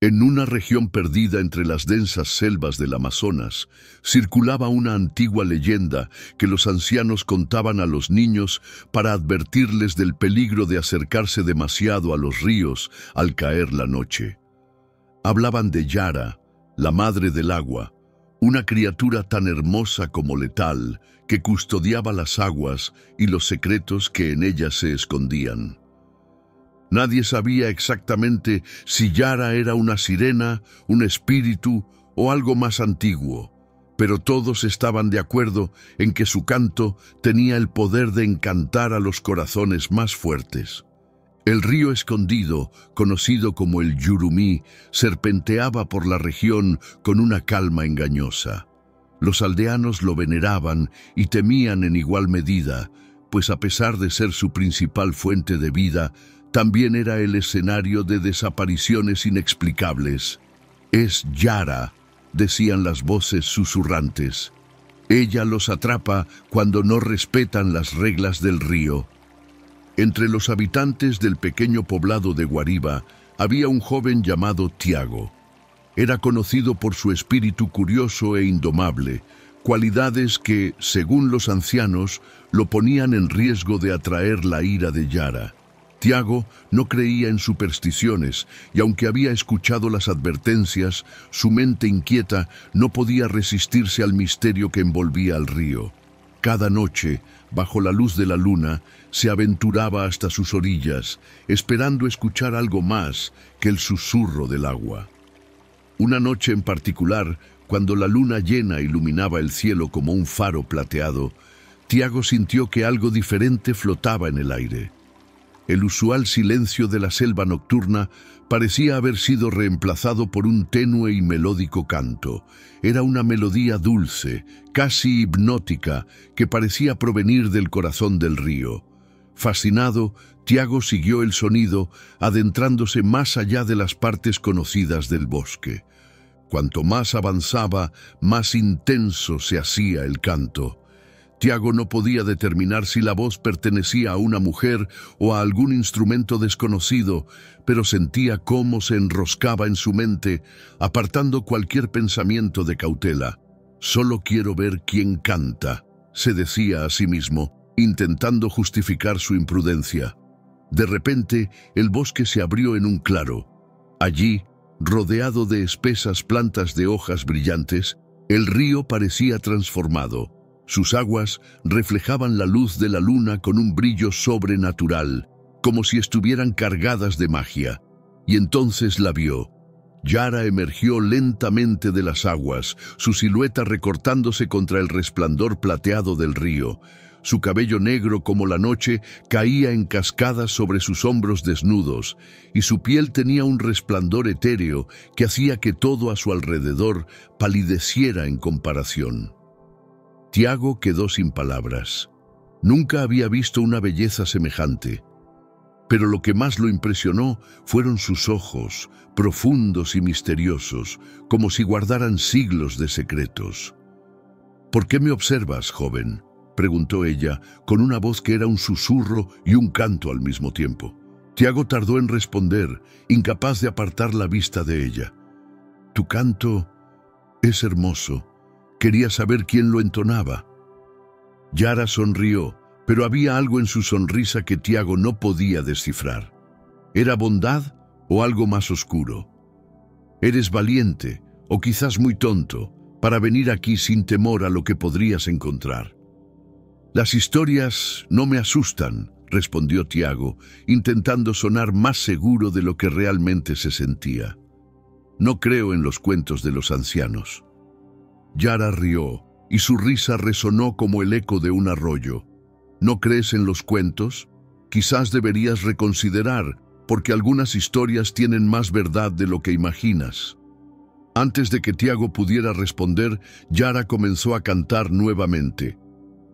En una región perdida entre las densas selvas del Amazonas, circulaba una antigua leyenda que los ancianos contaban a los niños para advertirles del peligro de acercarse demasiado a los ríos al caer la noche. Hablaban de Yara, la madre del agua, una criatura tan hermosa como letal que custodiaba las aguas y los secretos que en ellas se escondían. Nadie sabía exactamente si Yara era una sirena, un espíritu o algo más antiguo, pero todos estaban de acuerdo en que su canto tenía el poder de encantar a los corazones más fuertes. El río escondido, conocido como el Yurumí, serpenteaba por la región con una calma engañosa. Los aldeanos lo veneraban y temían en igual medida, pues a pesar de ser su principal fuente de vida, también era el escenario de desapariciones inexplicables. «Es Yara», decían las voces susurrantes. «Ella los atrapa cuando no respetan las reglas del río». Entre los habitantes del pequeño poblado de Guariba había un joven llamado Tiago. Era conocido por su espíritu curioso e indomable, cualidades que, según los ancianos, lo ponían en riesgo de atraer la ira de Yara. Tiago no creía en supersticiones y aunque había escuchado las advertencias, su mente inquieta no podía resistirse al misterio que envolvía al río. Cada noche, bajo la luz de la luna, se aventuraba hasta sus orillas, esperando escuchar algo más que el susurro del agua. Una noche en particular, cuando la luna llena iluminaba el cielo como un faro plateado, Tiago sintió que algo diferente flotaba en el aire. El usual silencio de la selva nocturna parecía haber sido reemplazado por un tenue y melódico canto. Era una melodía dulce, casi hipnótica, que parecía provenir del corazón del río. Fascinado, Tiago siguió el sonido, adentrándose más allá de las partes conocidas del bosque. Cuanto más avanzaba, más intenso se hacía el canto. Tiago no podía determinar si la voz pertenecía a una mujer o a algún instrumento desconocido, pero sentía cómo se enroscaba en su mente, apartando cualquier pensamiento de cautela. «Solo quiero ver quién canta», se decía a sí mismo, intentando justificar su imprudencia. De repente, el bosque se abrió en un claro. Allí, rodeado de espesas plantas de hojas brillantes, el río parecía transformado. Sus aguas reflejaban la luz de la luna con un brillo sobrenatural, como si estuvieran cargadas de magia. Y entonces la vio. Yara emergió lentamente de las aguas, su silueta recortándose contra el resplandor plateado del río. Su cabello negro como la noche caía en cascadas sobre sus hombros desnudos, y su piel tenía un resplandor etéreo que hacía que todo a su alrededor palideciera en comparación. Tiago quedó sin palabras. Nunca había visto una belleza semejante. Pero lo que más lo impresionó fueron sus ojos, profundos y misteriosos, como si guardaran siglos de secretos. «¿Por qué me observas, joven?», preguntó ella, con una voz que era un susurro y un canto al mismo tiempo. Tiago tardó en responder, incapaz de apartar la vista de ella. «Tu canto es hermoso». Quería saber quién lo entonaba. Yara sonrió, pero había algo en su sonrisa que Tiago no podía descifrar. ¿Era bondad o algo más oscuro? «Eres valiente, o quizás muy tonto, para venir aquí sin temor a lo que podrías encontrar». «Las historias no me asustan», respondió Tiago, intentando sonar más seguro de lo que realmente se sentía. «No creo en los cuentos de los ancianos». Yara rió, y su risa resonó como el eco de un arroyo. «¿No crees en los cuentos? Quizás deberías reconsiderar, porque algunas historias tienen más verdad de lo que imaginas». Antes de que Tiago pudiera responder, Yara comenzó a cantar nuevamente.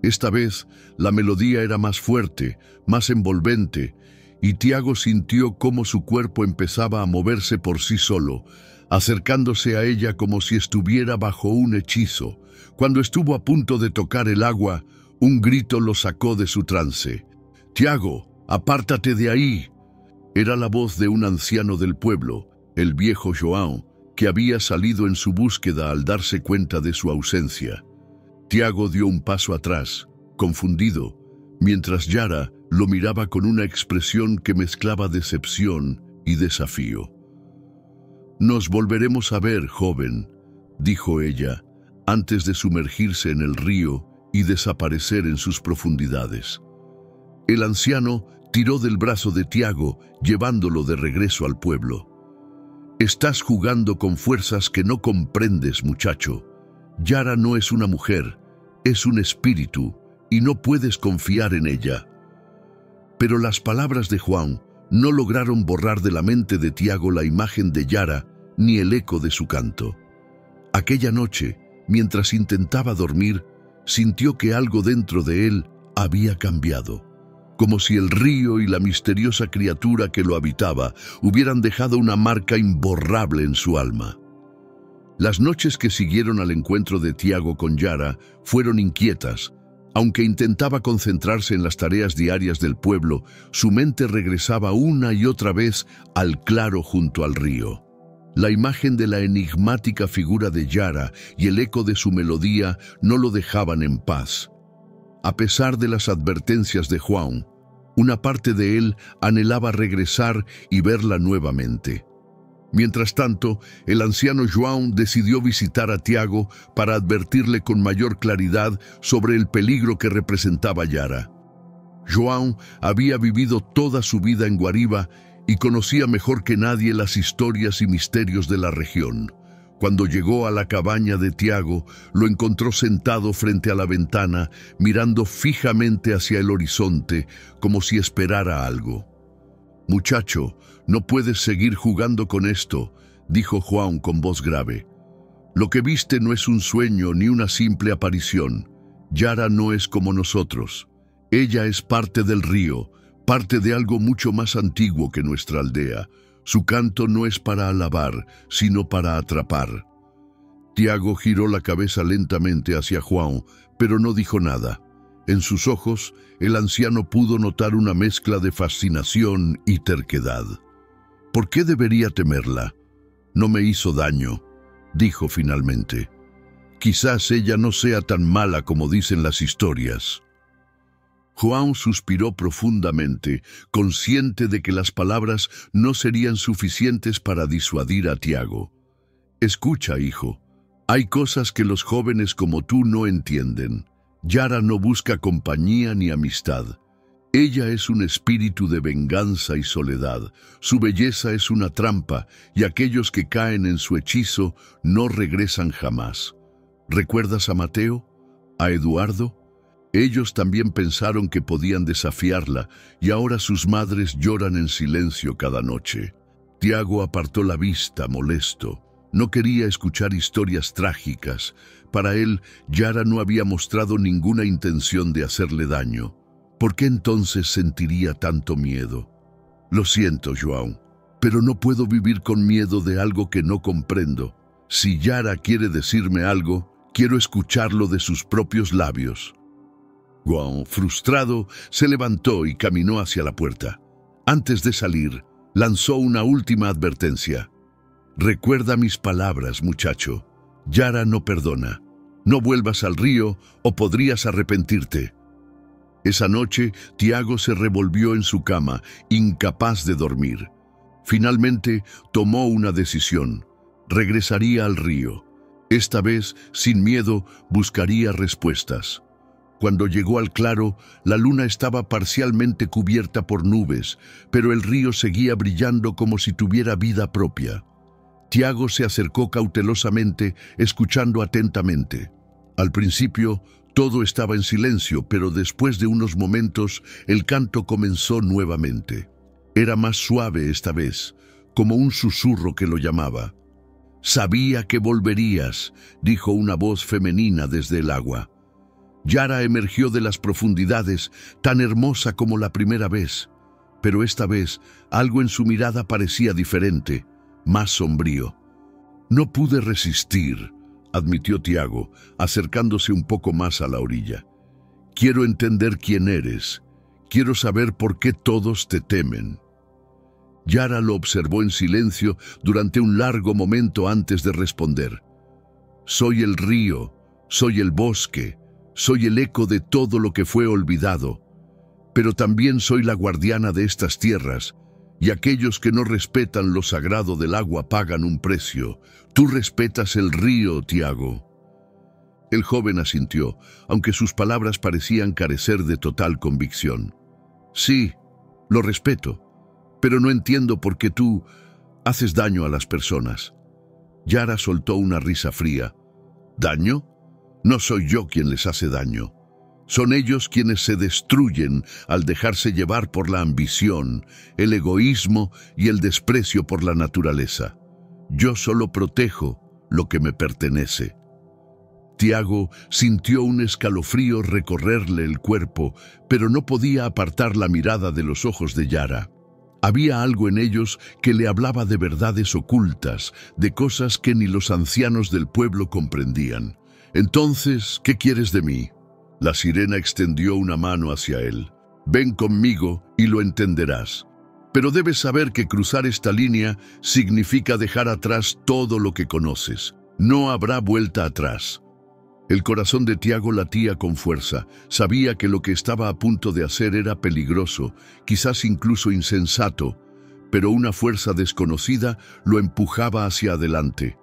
Esta vez, la melodía era más fuerte, más envolvente, y Tiago sintió cómo su cuerpo empezaba a moverse por sí solo, acercándose a ella como si estuviera bajo un hechizo. Cuando estuvo a punto de tocar el agua, un grito lo sacó de su trance. «Tiago, apártate de ahí». Era la voz de un anciano del pueblo, el viejo João, que había salido en su búsqueda al darse cuenta de su ausencia. Tiago dio un paso atrás, confundido, mientras Yara lo miraba con una expresión que mezclaba decepción y desafío. «Nos volveremos a ver, joven», dijo ella, antes de sumergirse en el río y desaparecer en sus profundidades. El anciano tiró del brazo de Tiago, llevándolo de regreso al pueblo. «Estás jugando con fuerzas que no comprendes, muchacho. Yara no es una mujer, es un espíritu, y no puedes confiar en ella». Pero las palabras de João no lograron borrar de la mente de Tiago la imagen de Yara ni el eco de su canto. Aquella noche, mientras intentaba dormir, sintió que algo dentro de él había cambiado, como si el río y la misteriosa criatura que lo habitaba hubieran dejado una marca imborrable en su alma. Las noches que siguieron al encuentro de Tiago con Yara fueron inquietas. Aunque intentaba concentrarse en las tareas diarias del pueblo, su mente regresaba una y otra vez al claro junto al río. La imagen de la enigmática figura de Yara y el eco de su melodía no lo dejaban en paz. A pesar de las advertencias de João, una parte de él anhelaba regresar y verla nuevamente. Mientras tanto, el anciano João decidió visitar a Tiago para advertirle con mayor claridad sobre el peligro que representaba Yara. João había vivido toda su vida en Guariba y conocía mejor que nadie las historias y misterios de la región. Cuando llegó a la cabaña de Tiago, lo encontró sentado frente a la ventana, mirando fijamente hacia el horizonte, como si esperara algo. «Muchacho, no puedes seguir jugando con esto», dijo João con voz grave. «Lo que viste no es un sueño ni una simple aparición. Yara no es como nosotros. Ella es parte del río, parte de algo mucho más antiguo que nuestra aldea. Su canto no es para alabar, sino para atrapar». Tiago giró la cabeza lentamente hacia João, pero no dijo nada. En sus ojos, el anciano pudo notar una mezcla de fascinación y terquedad. «¿Por qué debería temerla? No me hizo daño», dijo finalmente. «Quizás ella no sea tan mala como dicen las historias». João suspiró profundamente, consciente de que las palabras no serían suficientes para disuadir a Tiago. «Escucha, hijo, hay cosas que los jóvenes como tú no entienden. Yara no busca compañía ni amistad. Ella es un espíritu de venganza y soledad. Su belleza es una trampa y aquellos que caen en su hechizo no regresan jamás. ¿Recuerdas a Mateo? ¿A Eduardo? Ellos también pensaron que podían desafiarla y ahora sus madres lloran en silencio cada noche». Tiago apartó la vista, molesto. No quería escuchar historias trágicas. Para él, Yara no había mostrado ninguna intención de hacerle daño. ¿Por qué entonces sentiría tanto miedo? «Lo siento, João, pero no puedo vivir con miedo de algo que no comprendo. Si Yara quiere decirme algo, quiero escucharlo de sus propios labios». João, frustrado, se levantó y caminó hacia la puerta. Antes de salir, lanzó una última advertencia. «Recuerda mis palabras, muchacho. Yara no perdona. No vuelvas al río o podrías arrepentirte». Esa noche, Tiago se revolvió en su cama, incapaz de dormir. Finalmente, tomó una decisión. Regresaría al río. Esta vez, sin miedo, buscaría respuestas. Cuando llegó al claro, la luna estaba parcialmente cubierta por nubes, pero el río seguía brillando como si tuviera vida propia. Tiago se acercó cautelosamente, escuchando atentamente. Al principio, todo estaba en silencio, pero después de unos momentos, el canto comenzó nuevamente. Era más suave esta vez, como un susurro que lo llamaba. «Sabía que volverías», dijo una voz femenina desde el agua. Yara emergió de las profundidades, tan hermosa como la primera vez, pero esta vez algo en su mirada parecía diferente, más sombrío. «No pude resistir», admitió Tiago, acercándose un poco más a la orilla. «Quiero entender quién eres. Quiero saber por qué todos te temen». Yara lo observó en silencio durante un largo momento antes de responder. Soy el río, soy el bosque, soy el eco de todo lo que fue olvidado, pero también soy la guardiana de estas tierras, y aquellos que no respetan lo sagrado del agua pagan un precio. Tú respetas el río, Tiago. El joven asintió, aunque sus palabras parecían carecer de total convicción. Sí, lo respeto, pero no entiendo por qué tú haces daño a las personas. Yara soltó una risa fría. ¿Daño? No soy yo quien les hace daño. Son ellos quienes se destruyen al dejarse llevar por la ambición, el egoísmo y el desprecio por la naturaleza. Yo solo protejo lo que me pertenece. Tiago sintió un escalofrío recorrerle el cuerpo, pero no podía apartar la mirada de los ojos de Yara. Había algo en ellos que le hablaba de verdades ocultas, de cosas que ni los ancianos del pueblo comprendían. Entonces, ¿qué quieres de mí? La sirena extendió una mano hacia él. Ven conmigo y lo entenderás. Pero debes saber que cruzar esta línea significa dejar atrás todo lo que conoces. No habrá vuelta atrás. El corazón de Tiago latía con fuerza. Sabía que lo que estaba a punto de hacer era peligroso, quizás incluso insensato, pero una fuerza desconocida lo empujaba hacia adelante.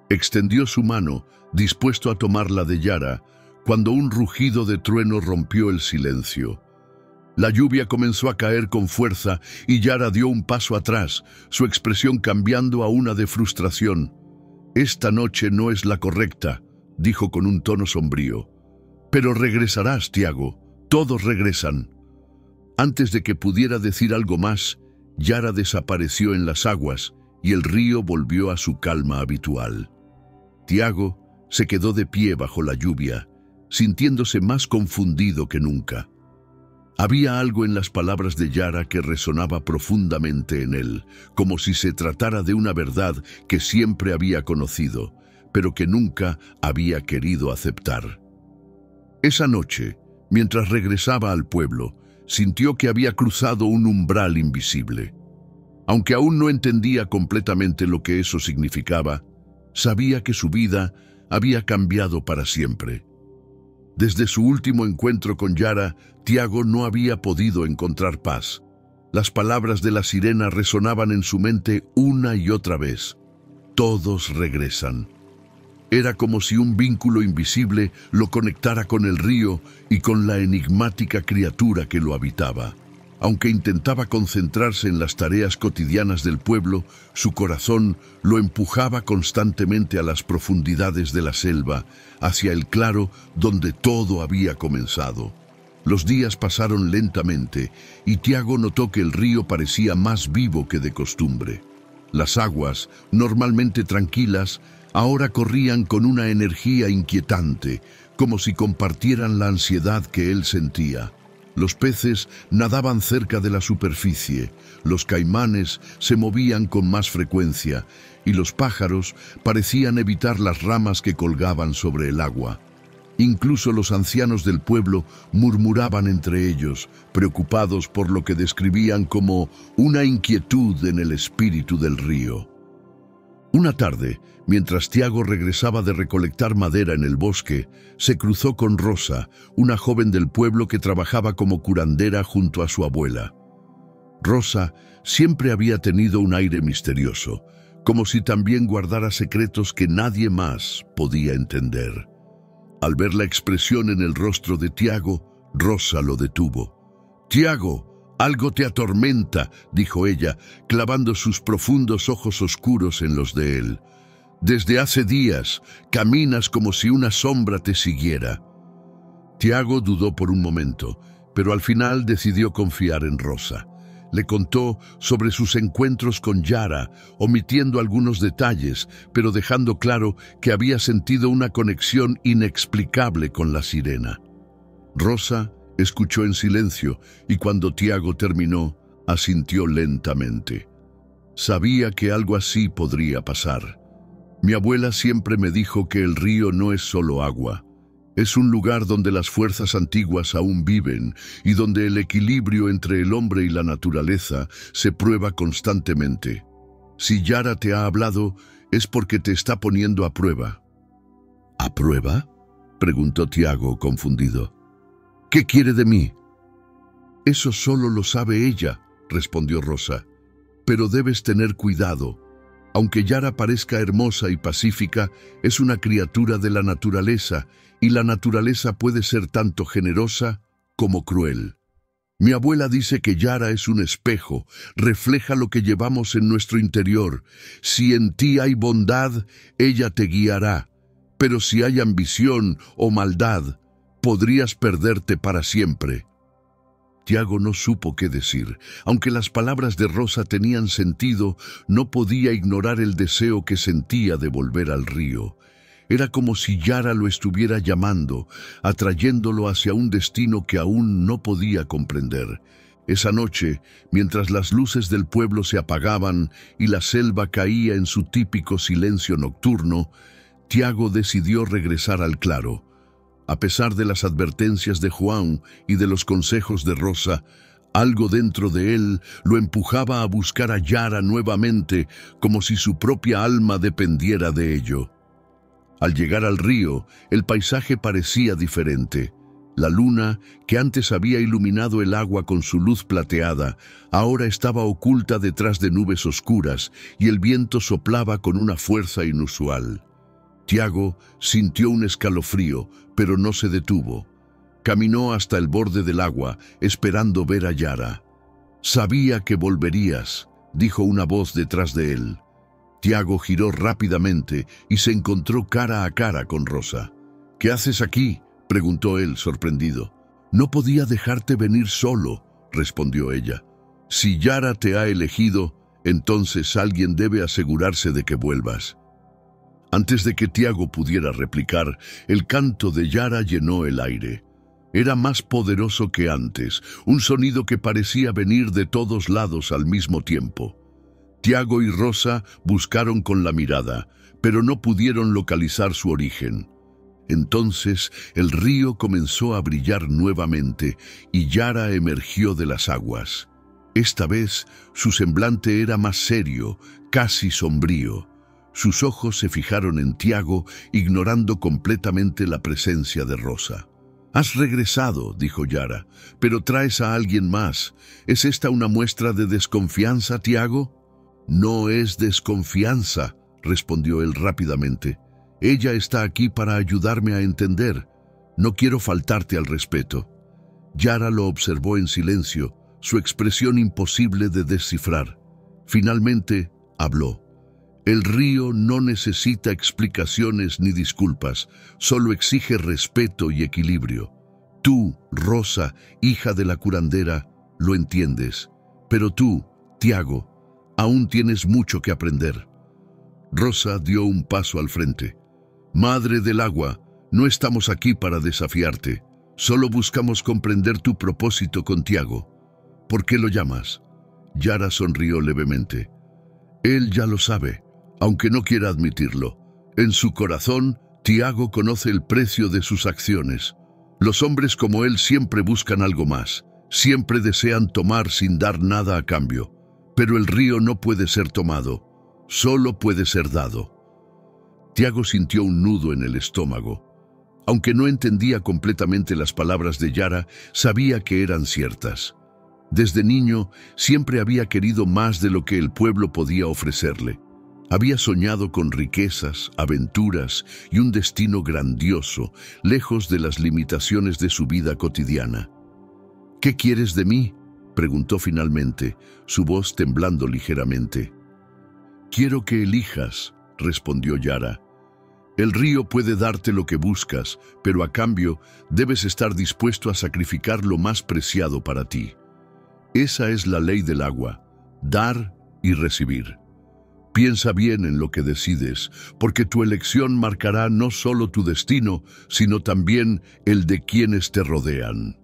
Extendió su mano, dispuesto a tomar la de Yara, cuando un rugido de trueno rompió el silencio. La lluvia comenzó a caer con fuerza y Yara dio un paso atrás, su expresión cambiando a una de frustración. «Esta noche no es la correcta», dijo con un tono sombrío. «Pero regresarás, Tiago. Todos regresan». Antes de que pudiera decir algo más, Yara desapareció en las aguas y el río volvió a su calma habitual. Tiago se quedó de pie bajo la lluvia, sintiéndose más confundido que nunca. Había algo en las palabras de Yara que resonaba profundamente en él, como si se tratara de una verdad que siempre había conocido, pero que nunca había querido aceptar. Esa noche, mientras regresaba al pueblo, sintió que había cruzado un umbral invisible. Aunque aún no entendía completamente lo que eso significaba, sabía que su vida había cambiado para siempre. Desde su último encuentro con Yara, Tiago no había podido encontrar paz. Las palabras de la sirena resonaban en su mente una y otra vez. Todos regresan. Era como si un vínculo invisible lo conectara con el río y con la enigmática criatura que lo habitaba. Aunque intentaba concentrarse en las tareas cotidianas del pueblo, su corazón lo empujaba constantemente a las profundidades de la selva, hacia el claro donde todo había comenzado. Los días pasaron lentamente y Tiago notó que el río parecía más vivo que de costumbre. Las aguas, normalmente tranquilas, ahora corrían con una energía inquietante, como si compartieran la ansiedad que él sentía. Los peces nadaban cerca de la superficie, los caimanes se movían con más frecuencia y los pájaros parecían evitar las ramas que colgaban sobre el agua. Incluso los ancianos del pueblo murmuraban entre ellos, preocupados por lo que describían como una inquietud en el espíritu del río. Una tarde, mientras Tiago regresaba de recolectar madera en el bosque, se cruzó con Rosa, una joven del pueblo que trabajaba como curandera junto a su abuela. Rosa siempre había tenido un aire misterioso, como si también guardara secretos que nadie más podía entender. Al ver la expresión en el rostro de Tiago, Rosa lo detuvo. «Tiago, algo te atormenta», dijo ella, clavando sus profundos ojos oscuros en los de él. «Desde hace días caminas como si una sombra te siguiera». Tiago dudó por un momento, pero al final decidió confiar en Rosa. Le contó sobre sus encuentros con Yara, omitiendo algunos detalles, pero dejando claro que había sentido una conexión inexplicable con la sirena. Rosa escuchó en silencio y cuando Tiago terminó, asintió lentamente. Sabía que algo así podría pasar. Mi abuela siempre me dijo que el río no es solo agua, Es un lugar donde las fuerzas antiguas aún viven y donde el equilibrio entre el hombre y la naturaleza se prueba constantemente. Si Yara te ha hablado, es porque te está poniendo a prueba. ¿A prueba?, preguntó Tiago, confundido. ¿Qué quiere de mí? Eso solo lo sabe ella, respondió Rosa. Pero debes tener cuidado. Aunque Yara parezca hermosa y pacífica, es una criatura de la naturaleza, y la naturaleza puede ser tanto generosa como cruel. Mi abuela dice que Yara es un espejo, refleja lo que llevamos en nuestro interior. Si en ti hay bondad, ella te guiará. Pero si hay ambición o maldad, podrías perderte para siempre. Tiago no supo qué decir. Aunque las palabras de Rosa tenían sentido, no podía ignorar el deseo que sentía de volver al río. Era como si Yara lo estuviera llamando, atrayéndolo hacia un destino que aún no podía comprender. Esa noche, mientras las luces del pueblo se apagaban y la selva caía en su típico silencio nocturno, Tiago decidió regresar al claro. A pesar de las advertencias de Juan y de los consejos de Rosa, algo dentro de él lo empujaba a buscar a Yara nuevamente, como si su propia alma dependiera de ello. Al llegar al río, el paisaje parecía diferente. La luna, que antes había iluminado el agua con su luz plateada, ahora estaba oculta detrás de nubes oscuras y el viento soplaba con una fuerza inusual. Tiago sintió un escalofrío, pero no se detuvo. Caminó hasta el borde del agua, esperando ver a Yara. «Sabía que volverías», dijo una voz detrás de él. Tiago giró rápidamente y se encontró cara a cara con Rosa. «¿Qué haces aquí?», preguntó él, sorprendido. «No podía dejarte venir solo», respondió ella. «Si Yara te ha elegido, entonces alguien debe asegurarse de que vuelvas». Antes de que Tiago pudiera replicar, el canto de Yara llenó el aire. Era más poderoso que antes, un sonido que parecía venir de todos lados al mismo tiempo. Tiago y Rosa buscaron con la mirada, pero no pudieron localizar su origen. Entonces el río comenzó a brillar nuevamente y Yara emergió de las aguas. Esta vez su semblante era más serio, casi sombrío. Sus ojos se fijaron en Tiago, ignorando completamente la presencia de Rosa. «Has regresado», dijo Yara, «pero traes a alguien más. ¿Es esta una muestra de desconfianza, Tiago?» «No es desconfianza», respondió él rápidamente. «Ella está aquí para ayudarme a entender. No quiero faltarte al respeto». Yara lo observó en silencio, su expresión imposible de descifrar. Finalmente habló. «El río no necesita explicaciones ni disculpas, solo exige respeto y equilibrio. Tú, Rosa, hija de la curandera, lo entiendes. Pero tú, Tiago, aún tienes mucho que aprender». Rosa dio un paso al frente. «Madre del agua, no estamos aquí para desafiarte. Solo buscamos comprender tu propósito con Tiago. ¿Por qué lo llamas?» Yara sonrió levemente. «Él ya lo sabe, aunque no quiera admitirlo. En su corazón, Tiago conoce el precio de sus acciones. Los hombres como él siempre buscan algo más, siempre desean tomar sin dar nada a cambio. Pero el río no puede ser tomado, solo puede ser dado». Tiago sintió un nudo en el estómago. Aunque no entendía completamente las palabras de Yara, sabía que eran ciertas. Desde niño, siempre había querido más de lo que el pueblo podía ofrecerle. Había soñado con riquezas, aventuras y un destino grandioso, lejos de las limitaciones de su vida cotidiana. «¿Qué quieres de mí?», preguntó finalmente, su voz temblando ligeramente. «Quiero que elijas», respondió Yara. «El río puede darte lo que buscas, pero a cambio debes estar dispuesto a sacrificar lo más preciado para ti. Esa es la ley del agua, dar y recibir. Piensa bien en lo que decides, porque tu elección marcará no solo tu destino, sino también el de quienes te rodean».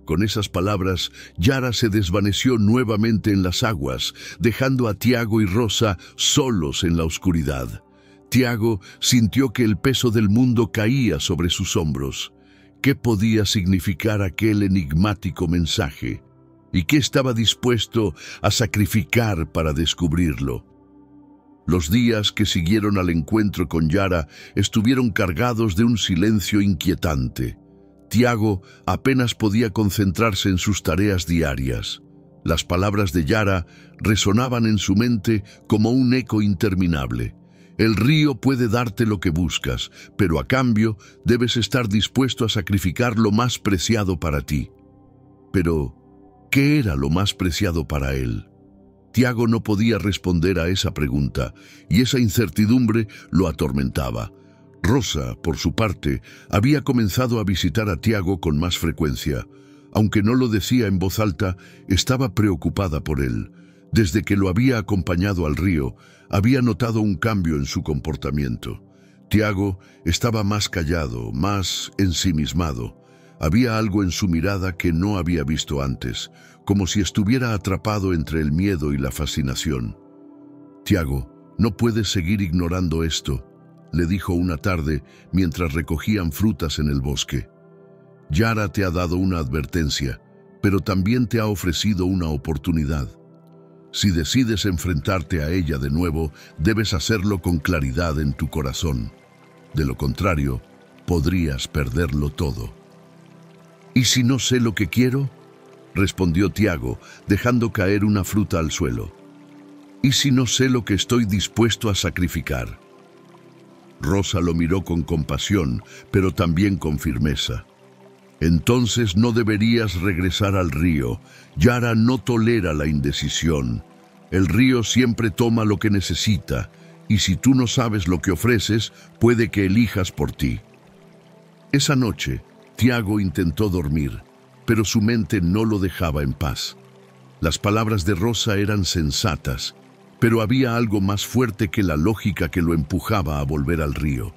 Con esas palabras, Yara se desvaneció nuevamente en las aguas, dejando a Tiago y Rosa solos en la oscuridad. Tiago sintió que el peso del mundo caía sobre sus hombros. ¿Qué podía significar aquel enigmático mensaje? ¿Y qué estaba dispuesto a sacrificar para descubrirlo? Los días que siguieron al encuentro con Yara estuvieron cargados de un silencio inquietante. Tiago apenas podía concentrarse en sus tareas diarias. Las palabras de Yara resonaban en su mente como un eco interminable. El río puede darte lo que buscas, pero a cambio debes estar dispuesto a sacrificar lo más preciado para ti. Pero, ¿qué era lo más preciado para él? Tiago no podía responder a esa pregunta, y esa incertidumbre lo atormentaba. Rosa, por su parte, había comenzado a visitar a Tiago con más frecuencia. Aunque no lo decía en voz alta, estaba preocupada por él. Desde que lo había acompañado al río, había notado un cambio en su comportamiento. Tiago estaba más callado, más ensimismado. Había algo en su mirada que no había visto antes, como si estuviera atrapado entre el miedo y la fascinación. «Tiago, no puedes seguir ignorando esto», le dijo una tarde mientras recogían frutas en el bosque. «Yara te ha dado una advertencia, pero también te ha ofrecido una oportunidad. Si decides enfrentarte a ella de nuevo, debes hacerlo con claridad en tu corazón. De lo contrario, podrías perderlo todo». «¿Y si no sé lo que quiero?», respondió Tiago, dejando caer una fruta al suelo. «¿Y si no sé lo que estoy dispuesto a sacrificar?». Rosa lo miró con compasión, pero también con firmeza. «Entonces no deberías regresar al río. Yara no tolera la indecisión. El río siempre toma lo que necesita, y si tú no sabes lo que ofreces, puede que elijas por ti». Esa noche, Tiago intentó dormir, pero su mente no lo dejaba en paz. Las palabras de Rosa eran sensatas, pero había algo más fuerte que la lógica que lo empujaba a volver al río.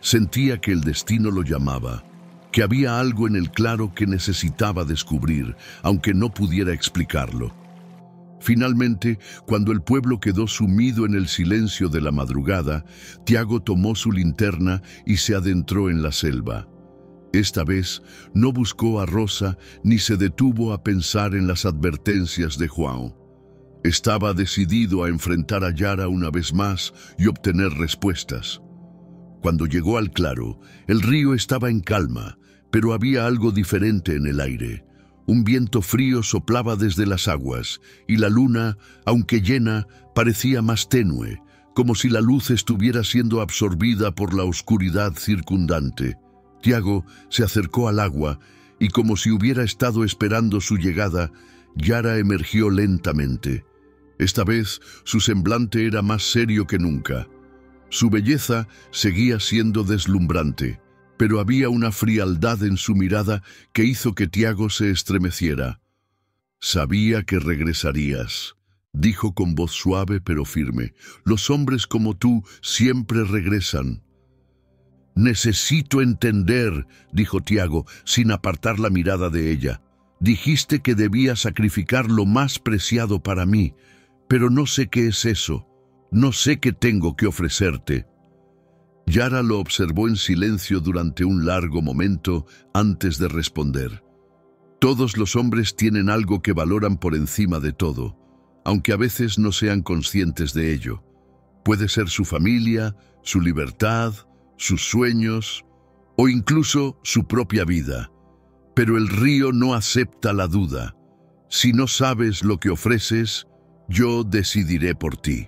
Sentía que el destino lo llamaba, que había algo en el claro que necesitaba descubrir, aunque no pudiera explicarlo. Finalmente, cuando el pueblo quedó sumido en el silencio de la madrugada, Tiago tomó su linterna y se adentró en la selva. Esta vez no buscó a Rosa ni se detuvo a pensar en las advertencias de Juan. Estaba decidido a enfrentar a Yara una vez más y obtener respuestas. Cuando llegó al claro, el río estaba en calma, pero había algo diferente en el aire. Un viento frío soplaba desde las aguas, y la luna, aunque llena, parecía más tenue, como si la luz estuviera siendo absorbida por la oscuridad circundante. Tiago se acercó al agua, y como si hubiera estado esperando su llegada, Yara emergió lentamente. Esta vez su semblante era más serio que nunca. Su belleza seguía siendo deslumbrante, pero había una frialdad en su mirada que hizo que Tiago se estremeciera. «Sabía que regresarías», dijo con voz suave pero firme. «Los hombres como tú siempre regresan». «Necesito entender», dijo Tiago, sin apartar la mirada de ella. «Dijiste que debía sacrificar lo más preciado para mí, pero no sé qué es eso. No sé qué tengo que ofrecerte». Yara lo observó en silencio durante un largo momento antes de responder. Todos los hombres tienen algo que valoran por encima de todo, aunque a veces no sean conscientes de ello. Puede ser su familia, su libertad, sus sueños o incluso su propia vida. Pero el río no acepta la duda. Si no sabes lo que ofreces, yo decidiré por ti.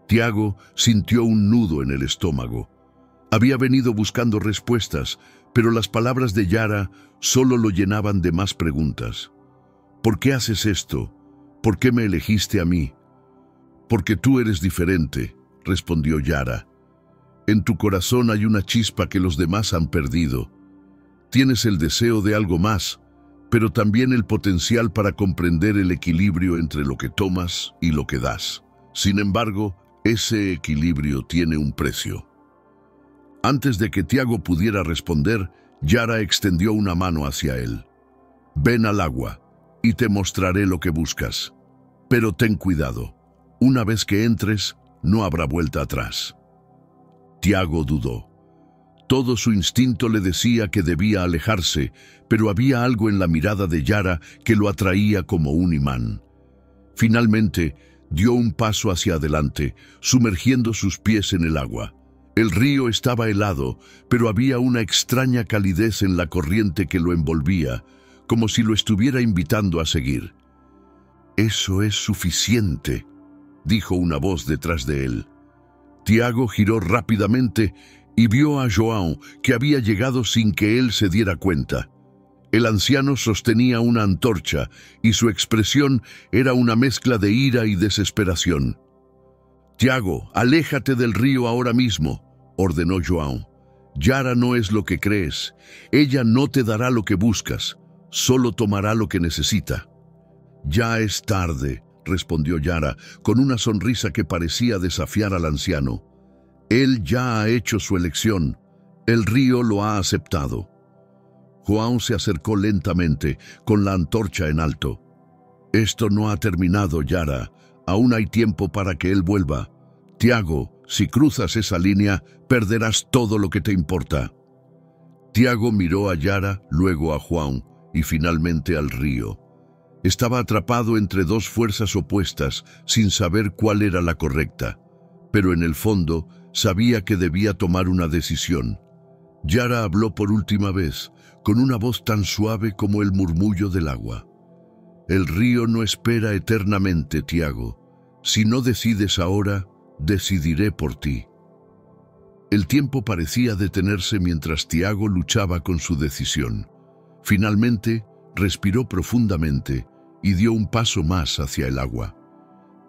Tiago sintió un nudo en el estómago. Había venido buscando respuestas, pero las palabras de Yara solo lo llenaban de más preguntas. «¿Por qué haces esto? ¿Por qué me elegiste a mí?» «Porque tú eres diferente», respondió Yara. «En tu corazón hay una chispa que los demás han perdido. Tienes el deseo de algo más, pero también el potencial para comprender el equilibrio entre lo que tomas y lo que das. Sin embargo, ese equilibrio tiene un precio». Antes de que Tiago pudiera responder, Yara extendió una mano hacia él. «Ven al agua, y te mostraré lo que buscas. Pero ten cuidado. Una vez que entres, no habrá vuelta atrás». Tiago dudó. Todo su instinto le decía que debía alejarse, pero había algo en la mirada de Yara que lo atraía como un imán. Finalmente, dio un paso hacia adelante, sumergiendo sus pies en el agua. El río estaba helado, pero había una extraña calidez en la corriente que lo envolvía, como si lo estuviera invitando a seguir. «Eso es suficiente», dijo una voz detrás de él. Tiago giró rápidamente y vio a João, que había llegado sin que él se diera cuenta. El anciano sostenía una antorcha y su expresión era una mezcla de ira y desesperación. «Tiago, aléjate del río ahora mismo», ordenó João. «Yara no es lo que crees. Ella no te dará lo que buscas, solo tomará lo que necesita». «Ya es tarde», respondió Yara, con una sonrisa que parecía desafiar al anciano. «Él ya ha hecho su elección. El río lo ha aceptado». João se acercó lentamente, con la antorcha en alto. «Esto no ha terminado, Yara. Aún hay tiempo para que él vuelva. Tiago, si cruzas esa línea, perderás todo lo que te importa». Tiago miró a Yara, luego a João y finalmente al río. Estaba atrapado entre dos fuerzas opuestas, sin saber cuál era la correcta. Pero en el fondo, sabía que debía tomar una decisión. Yara habló por última vez, con una voz tan suave como el murmullo del agua. «El río no espera eternamente, Tiago. Si no decides ahora, decidiré por ti». El tiempo parecía detenerse mientras Tiago luchaba con su decisión. Finalmente, respiró profundamente y dio un paso más hacia el agua.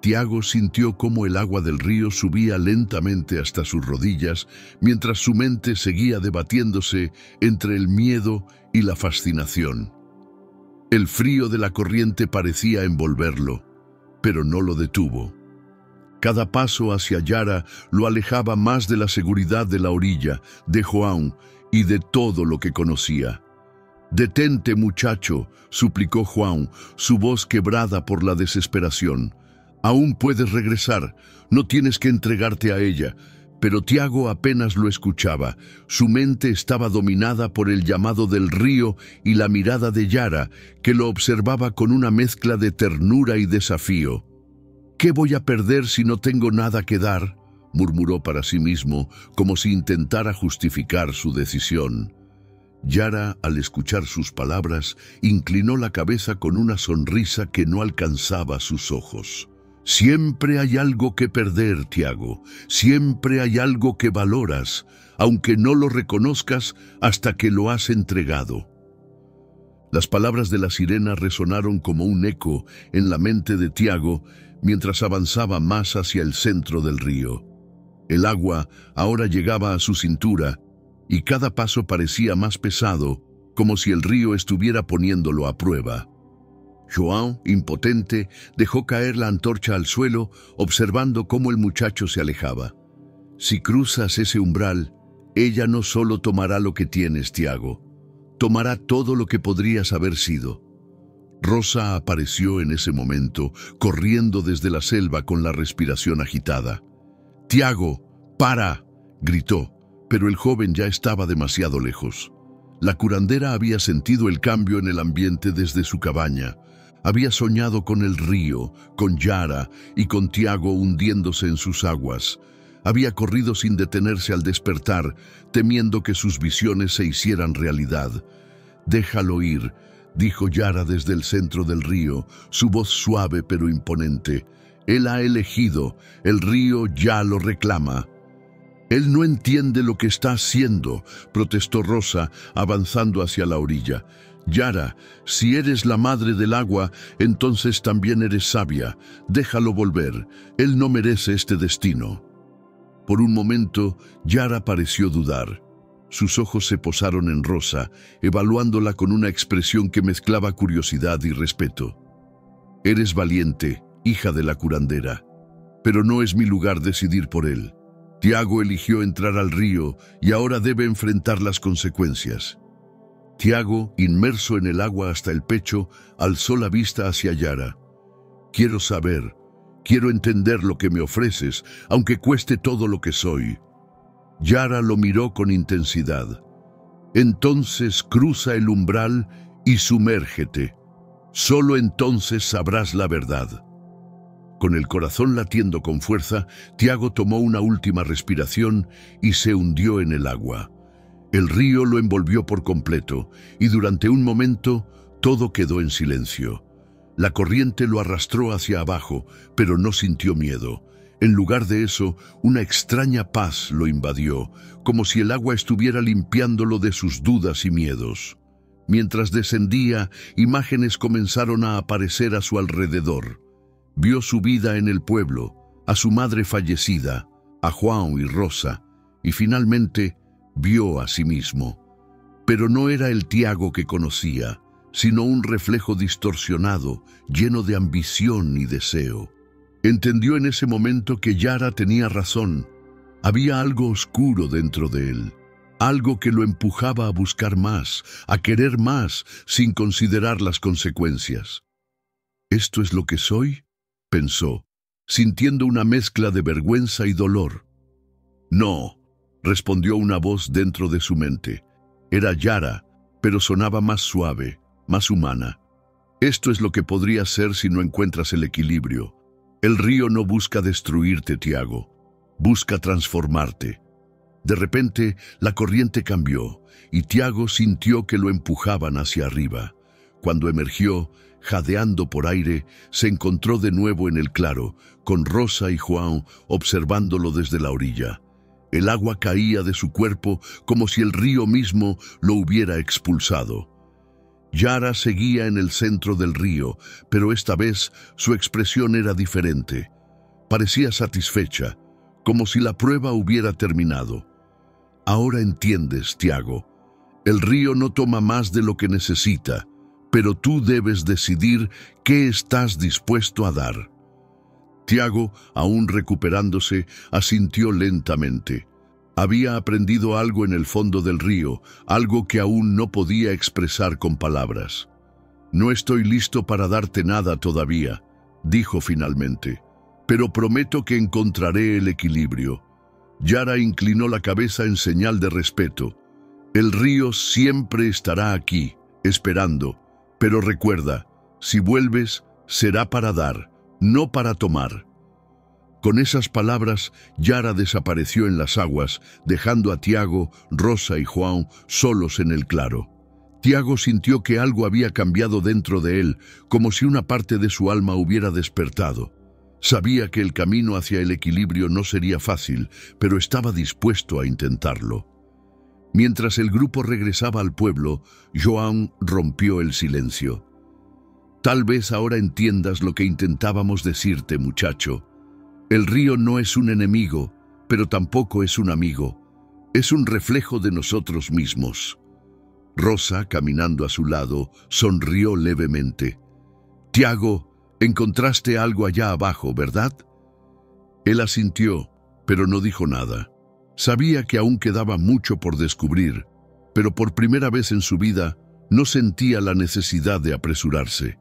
Tiago sintió cómo el agua del río subía lentamente hasta sus rodillas, mientras su mente seguía debatiéndose entre el miedo y la fascinación. El frío de la corriente parecía envolverlo, pero no lo detuvo. Cada paso hacia Yara lo alejaba más de la seguridad de la orilla, de João y de todo lo que conocía. «Detente, muchacho», suplicó João, su voz quebrada por la desesperación. «Aún puedes regresar, no tienes que entregarte a ella». Pero Tiago apenas lo escuchaba. Su mente estaba dominada por el llamado del río y la mirada de Yara, que lo observaba con una mezcla de ternura y desafío. «¿Qué voy a perder si no tengo nada que dar?», murmuró para sí mismo, como si intentara justificar su decisión. Yara, al escuchar sus palabras, inclinó la cabeza con una sonrisa que no alcanzaba sus ojos. «Siempre hay algo que perder, Tiago. Siempre hay algo que valoras, aunque no lo reconozcas hasta que lo has entregado». Las palabras de la sirena resonaron como un eco en la mente de Tiago mientras avanzaba más hacia el centro del río. El agua ahora llegaba a su cintura y cada paso parecía más pesado, como si el río estuviera poniéndolo a prueba. João, impotente, dejó caer la antorcha al suelo, observando cómo el muchacho se alejaba. «Si cruzas ese umbral, ella no solo tomará lo que tienes, Tiago, tomará todo lo que podrías haber sido». Rosa apareció en ese momento, corriendo desde la selva con la respiración agitada. «Tiago, para», gritó, pero el joven ya estaba demasiado lejos. La curandera había sentido el cambio en el ambiente desde su cabaña. Había soñado con el río, con Yara y con Tiago hundiéndose en sus aguas. Había corrido sin detenerse al despertar, temiendo que sus visiones se hicieran realidad. «Déjalo ir», dijo Yara desde el centro del río, su voz suave pero imponente. «Él ha elegido, el río ya lo reclama». «Él no entiende lo que está haciendo», protestó Rosa, avanzando hacia la orilla. «Yara, si eres la madre del agua, entonces también eres sabia. Déjalo volver. Él no merece este destino». Por un momento, Yara pareció dudar. Sus ojos se posaron en Rosa, evaluándola con una expresión que mezclaba curiosidad y respeto. «Eres valiente, hija de la curandera, pero no es mi lugar decidir por él. Tiago eligió entrar al río y ahora debe enfrentar las consecuencias». Tiago, inmerso en el agua hasta el pecho, alzó la vista hacia Yara. «Quiero saber, quiero entender lo que me ofreces, aunque cueste todo lo que soy». Yara lo miró con intensidad. Entonces cruza el umbral y sumérgete. Solo entonces sabrás la verdad. Con el corazón latiendo con fuerza, Tiago tomó una última respiración y se hundió en el agua. El río lo envolvió por completo y durante un momento todo quedó en silencio. La corriente lo arrastró hacia abajo, pero no sintió miedo. En lugar de eso, una extraña paz lo invadió, como si el agua estuviera limpiándolo de sus dudas y miedos. Mientras descendía, imágenes comenzaron a aparecer a su alrededor. Vio su vida en el pueblo, a su madre fallecida, a Juan y Rosa, y finalmente vio a sí mismo. Pero no era el Tiago que conocía, sino un reflejo distorsionado, lleno de ambición y deseo. Entendió en ese momento que Yara tenía razón. Había algo oscuro dentro de él, algo que lo empujaba a buscar más, a querer más, sin considerar las consecuencias. ¿Esto es lo que soy?, pensó, sintiendo una mezcla de vergüenza y dolor. No, respondió una voz dentro de su mente. Era Yara, pero sonaba más suave, más humana. Esto es lo que podría ser si no encuentras el equilibrio. El río no busca destruirte, Tiago. Busca transformarte. De repente, la corriente cambió y Tiago sintió que lo empujaban hacia arriba. Cuando emergió, jadeando por aire, se encontró de nuevo en el claro, con Rosa y Juan observándolo desde la orilla. El agua caía de su cuerpo como si el río mismo lo hubiera expulsado. Yara seguía en el centro del río, pero esta vez su expresión era diferente. Parecía satisfecha, como si la prueba hubiera terminado. Ahora entiendes, Tiago. El río no toma más de lo que necesita, pero tú debes decidir qué estás dispuesto a dar. Tiago, aún recuperándose, asintió lentamente. Había aprendido algo en el fondo del río, algo que aún no podía expresar con palabras. No estoy listo para darte nada todavía, dijo finalmente, pero prometo que encontraré el equilibrio. Yara inclinó la cabeza en señal de respeto. El río siempre estará aquí, esperando, pero recuerda, si vuelves, será para dar, no para tomar. Con esas palabras, Yara desapareció en las aguas, dejando a Tiago, Rosa y Juan solos en el claro. Tiago sintió que algo había cambiado dentro de él, como si una parte de su alma hubiera despertado. Sabía que el camino hacia el equilibrio no sería fácil, pero estaba dispuesto a intentarlo. Mientras el grupo regresaba al pueblo, Joan rompió el silencio. Tal vez ahora entiendas lo que intentábamos decirte, muchacho. El río no es un enemigo, pero tampoco es un amigo. Es un reflejo de nosotros mismos. Rosa, caminando a su lado, sonrió levemente. Tiago, encontraste algo allá abajo, ¿verdad? Él asintió, pero no dijo nada. Sabía que aún quedaba mucho por descubrir, pero por primera vez en su vida no sentía la necesidad de apresurarse.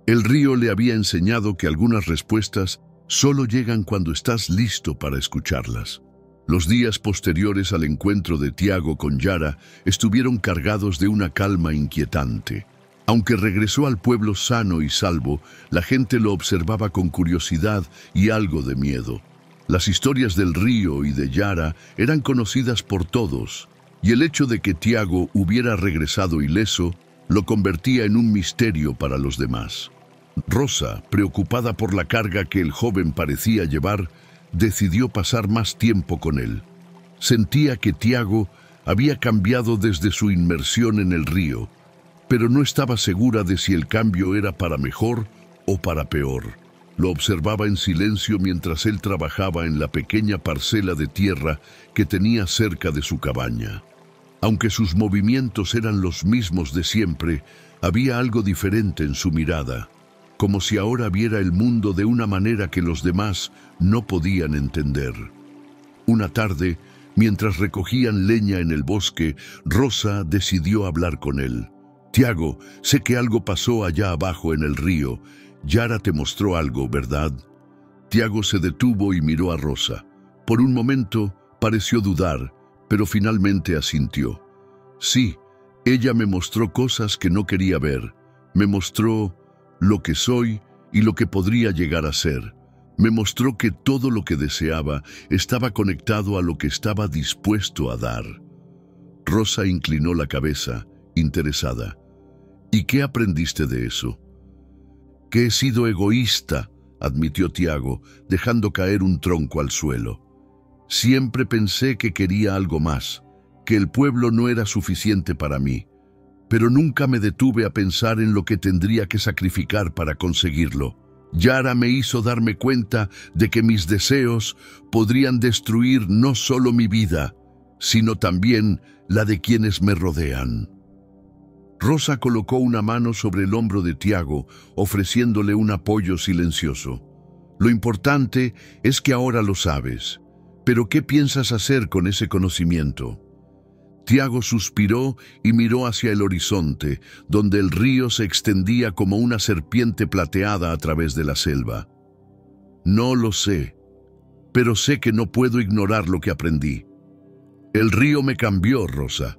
El río le había enseñado que algunas respuestas solo llegan cuando estás listo para escucharlas. Los días posteriores al encuentro de Tiago con Yara estuvieron cargados de una calma inquietante. Aunque regresó al pueblo sano y salvo, la gente lo observaba con curiosidad y algo de miedo. Las historias del río y de Yara eran conocidas por todos, y el hecho de que Tiago hubiera regresado ileso lo convertía en un misterio para los demás. Rosa, preocupada por la carga que el joven parecía llevar, decidió pasar más tiempo con él. Sentía que Tiago había cambiado desde su inmersión en el río, pero no estaba segura de si el cambio era para mejor o para peor. Lo observaba en silencio mientras él trabajaba en la pequeña parcela de tierra que tenía cerca de su cabaña. Aunque sus movimientos eran los mismos de siempre, había algo diferente en su mirada, como si ahora viera el mundo de una manera que los demás no podían entender. Una tarde, mientras recogían leña en el bosque, Rosa decidió hablar con él. Tiago, sé que algo pasó allá abajo en el río. Yara te mostró algo, ¿verdad? Tiago se detuvo y miró a Rosa. Por un momento pareció dudar, pero finalmente asintió. Sí, ella me mostró cosas que no quería ver. Me mostró lo que soy y lo que podría llegar a ser. Me mostró que todo lo que deseaba estaba conectado a lo que estaba dispuesto a dar. Rosa inclinó la cabeza, interesada. ¿Y qué aprendiste de eso? Que he sido egoísta, admitió Tiago, dejando caer un tronco al suelo. Siempre pensé que quería algo más, que el pueblo no era suficiente para mí, pero nunca me detuve a pensar en lo que tendría que sacrificar para conseguirlo. Yara me hizo darme cuenta de que mis deseos podrían destruir no solo mi vida, sino también la de quienes me rodean. Rosa colocó una mano sobre el hombro de Tiago, ofreciéndole un apoyo silencioso. Lo importante es que ahora lo sabes. ¿Pero qué piensas hacer con ese conocimiento? Tiago suspiró y miró hacia el horizonte, donde el río se extendía como una serpiente plateada a través de la selva. No lo sé, pero sé que no puedo ignorar lo que aprendí. El río me cambió, Rosa.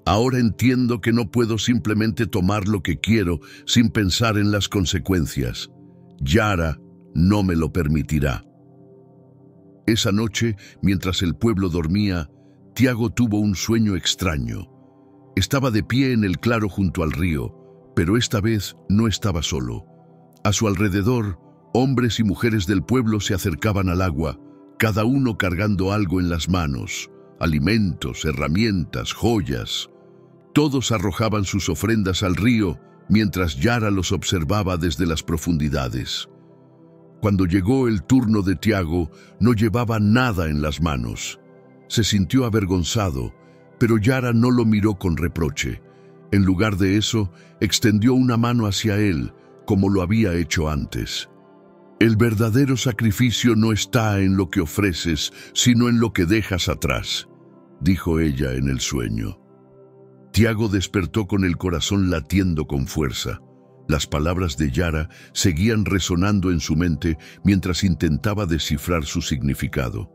Ahora entiendo que no puedo simplemente tomar lo que quiero sin pensar en las consecuencias. Yara no me lo permitirá. Esa noche, mientras el pueblo dormía, Tiago tuvo un sueño extraño. Estaba de pie en el claro junto al río, pero esta vez no estaba solo. A su alrededor, hombres y mujeres del pueblo se acercaban al agua, cada uno cargando algo en las manos, alimentos, herramientas, joyas. Todos arrojaban sus ofrendas al río, mientras Yara los observaba desde las profundidades. Cuando llegó el turno de Tiago, no llevaba nada en las manos. Se sintió avergonzado, pero Yara no lo miró con reproche. En lugar de eso, extendió una mano hacia él, como lo había hecho antes. El verdadero sacrificio no está en lo que ofreces, sino en lo que dejas atrás, dijo ella en el sueño. Tiago despertó con el corazón latiendo con fuerza. Las palabras de Yara seguían resonando en su mente mientras intentaba descifrar su significado.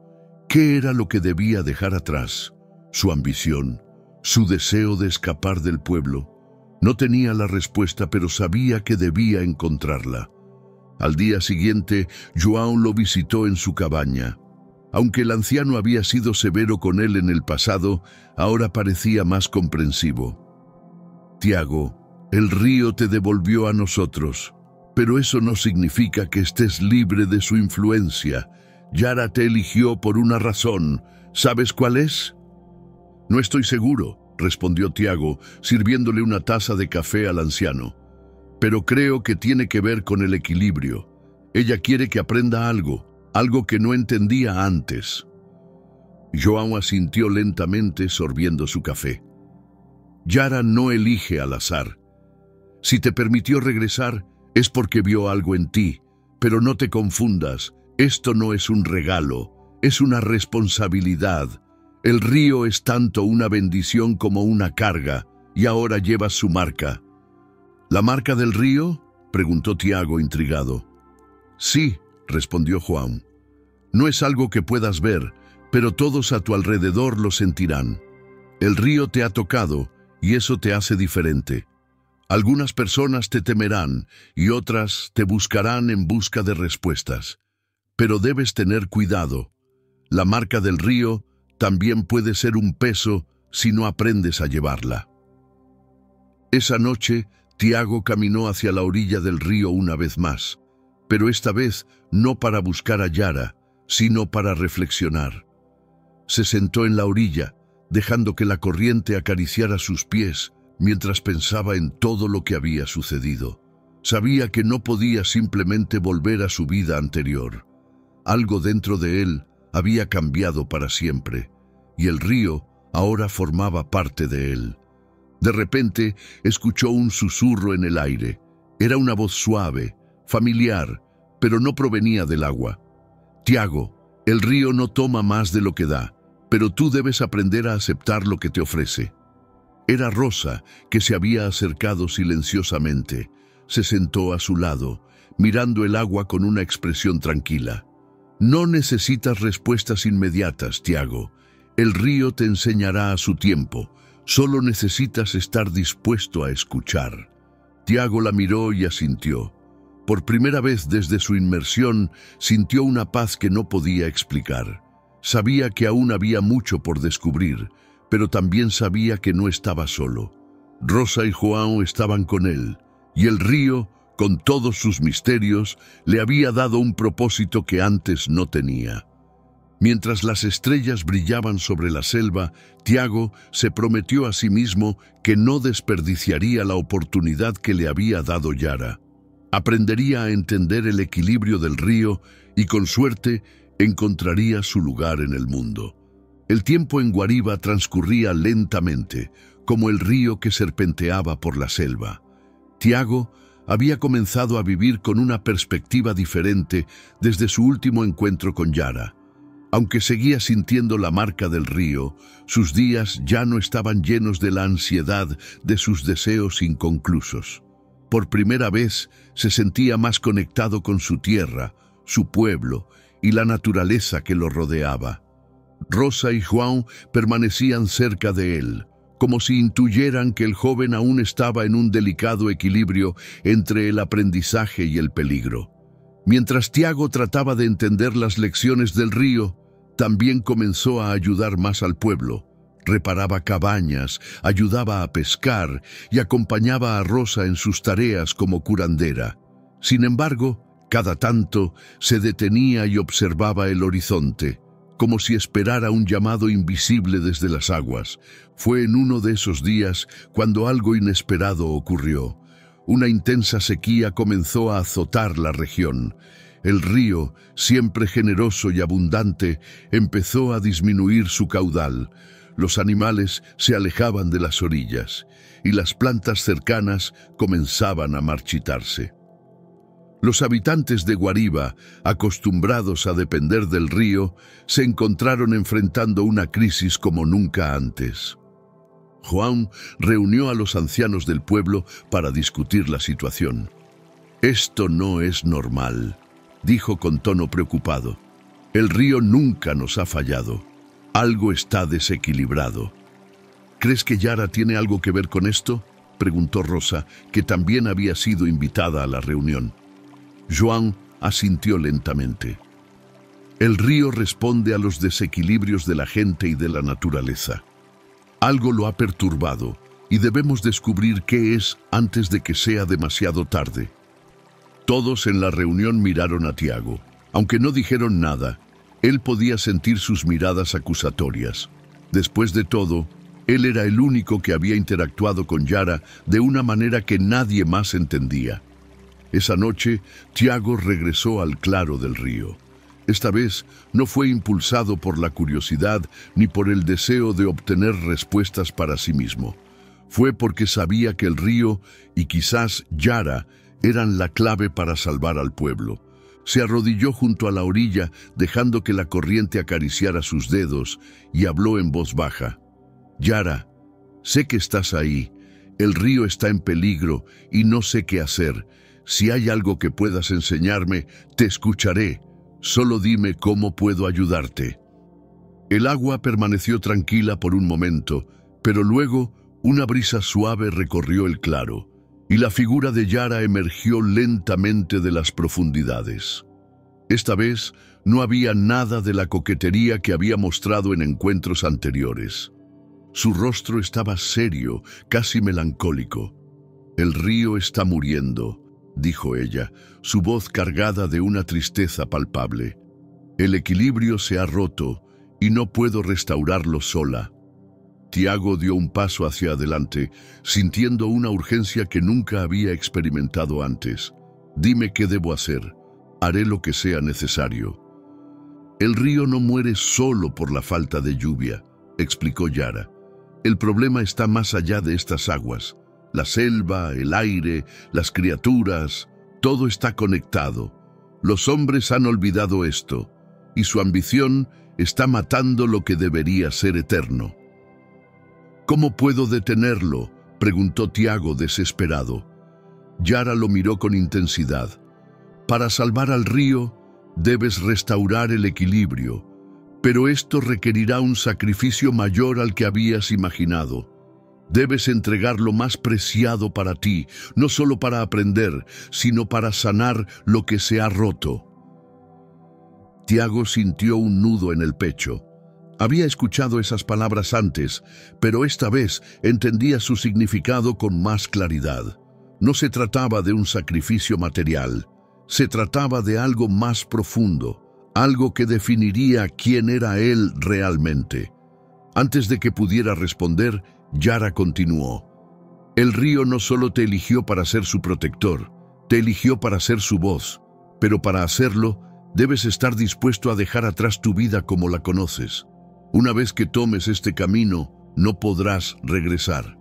¿Qué era lo que debía dejar atrás? ¿Su ambición? ¿Su deseo de escapar del pueblo? No tenía la respuesta, pero sabía que debía encontrarla. Al día siguiente, João lo visitó en su cabaña. Aunque el anciano había sido severo con él en el pasado, ahora parecía más comprensivo. Tiago, el río te devolvió a nosotros, pero eso no significa que estés libre de su influencia. Yara te eligió por una razón. ¿Sabes cuál es? No estoy seguro, respondió Tiago, sirviéndole una taza de café al anciano. Pero creo que tiene que ver con el equilibrio. Ella quiere que aprenda algo que no entendía antes. João asintió lentamente, sorbiendo su café. Yara no elige al azar. Si te permitió regresar, es porque vio algo en ti, pero no te confundas, esto no es un regalo, es una responsabilidad. El río es tanto una bendición como una carga, y ahora llevas su marca. ¿La marca del río?, preguntó Tiago intrigado. Sí, respondió João. No es algo que puedas ver, pero todos a tu alrededor lo sentirán. El río te ha tocado, y eso te hace diferente. Algunas personas te temerán, y otras te buscarán en busca de respuestas. Pero debes tener cuidado. La marca del río también puede ser un peso si no aprendes a llevarla. Esa noche, Tiago caminó hacia la orilla del río una vez más, pero esta vez no para buscar a Yara, sino para reflexionar. Se sentó en la orilla, dejando que la corriente acariciara sus pies mientras pensaba en todo lo que había sucedido. Sabía que no podía simplemente volver a su vida anterior. Algo dentro de él había cambiado para siempre, y el río ahora formaba parte de él. De repente, escuchó un susurro en el aire. Era una voz suave, familiar, pero no provenía del agua. Tiago, el río no toma más de lo que da, pero tú debes aprender a aceptar lo que te ofrece. Era Rosa, que se había acercado silenciosamente. Se sentó a su lado, mirando el agua con una expresión tranquila. No necesitas respuestas inmediatas, Tiago. El río te enseñará a su tiempo. Solo necesitas estar dispuesto a escuchar. Tiago la miró y asintió. Por primera vez desde su inmersión, sintió una paz que no podía explicar. Sabía que aún había mucho por descubrir, pero también sabía que no estaba solo. Rosa y João estaban con él, y el río, con todos sus misterios, le había dado un propósito que antes no tenía. Mientras las estrellas brillaban sobre la selva, Tiago se prometió a sí mismo que no desperdiciaría la oportunidad que le había dado Yara. Aprendería a entender el equilibrio del río y, con suerte, encontraría su lugar en el mundo. El tiempo en Guariba transcurría lentamente, como el río que serpenteaba por la selva. Tiago había comenzado a vivir con una perspectiva diferente desde su último encuentro con Yara. Aunque seguía sintiendo la marca del río, sus días ya no estaban llenos de la ansiedad de sus deseos inconclusos. Por primera vez se sentía más conectado con su tierra, su pueblo y la naturaleza que lo rodeaba. Rosa y João permanecían cerca de él, como si intuyeran que el joven aún estaba en un delicado equilibrio entre el aprendizaje y el peligro. Mientras Tiago trataba de entender las lecciones del río, también comenzó a ayudar más al pueblo. Reparaba cabañas, ayudaba a pescar y acompañaba a Rosa en sus tareas como curandera. Sin embargo, cada tanto se detenía y observaba el horizonte, como si esperara un llamado invisible desde las aguas. Fue en uno de esos días cuando algo inesperado ocurrió. Una intensa sequía comenzó a azotar la región. El río, siempre generoso y abundante, empezó a disminuir su caudal. Los animales se alejaban de las orillas y las plantas cercanas comenzaban a marchitarse. Los habitantes de Guariba, acostumbrados a depender del río, se encontraron enfrentando una crisis como nunca antes. João reunió a los ancianos del pueblo para discutir la situación. «Esto no es normal», dijo con tono preocupado. «El río nunca nos ha fallado. Algo está desequilibrado». «¿Crees que Yara tiene algo que ver con esto?», preguntó Rosa, que también había sido invitada a la reunión. João asintió lentamente. «El río responde a los desequilibrios de la gente y de la naturaleza. Algo lo ha perturbado y debemos descubrir qué es antes de que sea demasiado tarde». Todos en la reunión miraron a Tiago. Aunque no dijeron nada, él podía sentir sus miradas acusatorias. Después de todo, él era el único que había interactuado con Yara de una manera que nadie más entendía. Esa noche, Tiago regresó al claro del río. Esta vez no fue impulsado por la curiosidad ni por el deseo de obtener respuestas para sí mismo. Fue porque sabía que el río y quizás Yara eran la clave para salvar al pueblo. Se arrodilló junto a la orilla, dejando que la corriente acariciara sus dedos, y habló en voz baja. «Yara, sé que estás ahí. El río está en peligro y no sé qué hacer. Si hay algo que puedas enseñarme, te escucharé. Solo dime cómo puedo ayudarte». El agua permaneció tranquila por un momento, pero luego una brisa suave recorrió el claro, y la figura de Yara emergió lentamente de las profundidades. Esta vez no había nada de la coquetería que había mostrado en encuentros anteriores. Su rostro estaba serio, casi melancólico. «El río está muriendo», dijo ella, su voz cargada de una tristeza palpable. «El equilibrio se ha roto y no puedo restaurarlo sola». Tiago dio un paso hacia adelante, sintiendo una urgencia que nunca había experimentado antes. «Dime qué debo hacer. Haré lo que sea necesario». «El río no muere solo por la falta de lluvia», explicó Yara. «El problema está más allá de estas aguas. La selva, el aire, las criaturas, todo está conectado. Los hombres han olvidado esto, y su ambición está matando lo que debería ser eterno». «¿Cómo puedo detenerlo?», preguntó Tiago desesperado. Yara lo miró con intensidad. «Para salvar al río, debes restaurar el equilibrio, pero esto requerirá un sacrificio mayor al que habías imaginado. Debes entregar lo más preciado para ti, no solo para aprender, sino para sanar lo que se ha roto. Tiago sintió un nudo en el pecho. Había escuchado esas palabras antes, pero esta vez entendía su significado con más claridad. No se trataba de un sacrificio material, se trataba de algo más profundo, algo que definiría quién era él realmente. Antes de que pudiera responder, Yara continuó. El río no solo te eligió para ser su protector, te eligió para ser su voz, pero para hacerlo, debes estar dispuesto a dejar atrás tu vida como la conoces. Una vez que tomes este camino, no podrás regresar.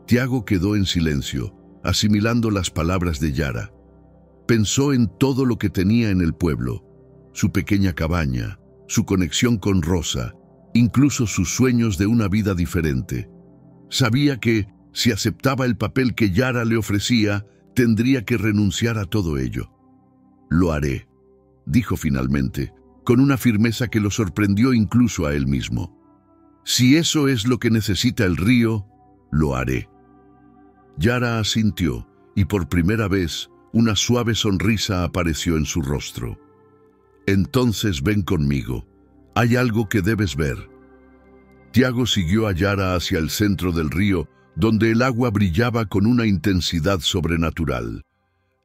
Tiago quedó en silencio, asimilando las palabras de Yara. Pensó en todo lo que tenía en el pueblo, su pequeña cabaña, su conexión con Rosa, incluso sus sueños de una vida diferente. Sabía que, si aceptaba el papel que Yara le ofrecía, tendría que renunciar a todo ello. «Lo haré», dijo finalmente, con una firmeza que lo sorprendió incluso a él mismo. «Si eso es lo que necesita el río, lo haré». Yara asintió, y por primera vez, una suave sonrisa apareció en su rostro. «Entonces ven conmigo. Hay algo que debes ver». Tiago siguió a Yara hacia el centro del río, donde el agua brillaba con una intensidad sobrenatural.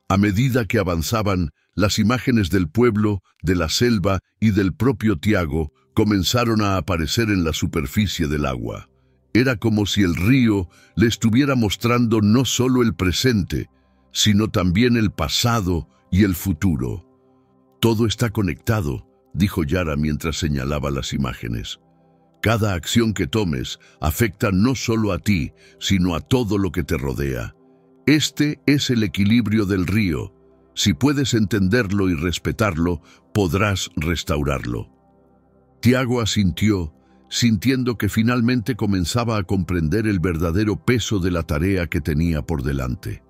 A medida que avanzaban, las imágenes del pueblo, de la selva y del propio Tiago comenzaron a aparecer en la superficie del agua. Era como si el río le estuviera mostrando no solo el presente, sino también el pasado y el futuro. «Todo está conectado», dijo Yara mientras señalaba las imágenes. «Cada acción que tomes afecta no solo a ti, sino a todo lo que te rodea. Este es el equilibrio del río. Si puedes entenderlo y respetarlo, podrás restaurarlo». Tiago asintió, sintiendo que finalmente comenzaba a comprender el verdadero peso de la tarea que tenía por delante.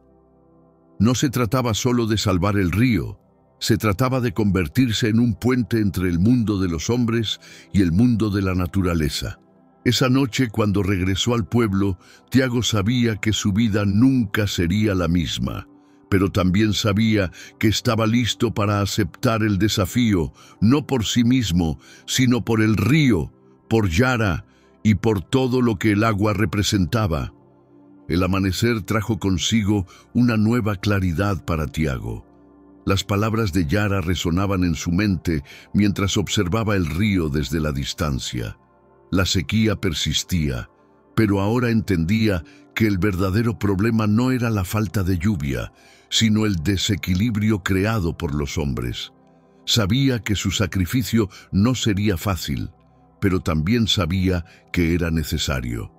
No se trataba solo de salvar el río, se trataba de convertirse en un puente entre el mundo de los hombres y el mundo de la naturaleza. Esa noche, cuando regresó al pueblo, Tiago sabía que su vida nunca sería la misma, pero también sabía que estaba listo para aceptar el desafío, no por sí mismo, sino por el río, por Yara y por todo lo que el agua representaba. El amanecer trajo consigo una nueva claridad para Tiago. Las palabras de Yara resonaban en su mente mientras observaba el río desde la distancia. La sequía persistía, pero ahora entendía que el verdadero problema no era la falta de lluvia, sino el desequilibrio creado por los hombres. Sabía que su sacrificio no sería fácil, pero también sabía que era necesario.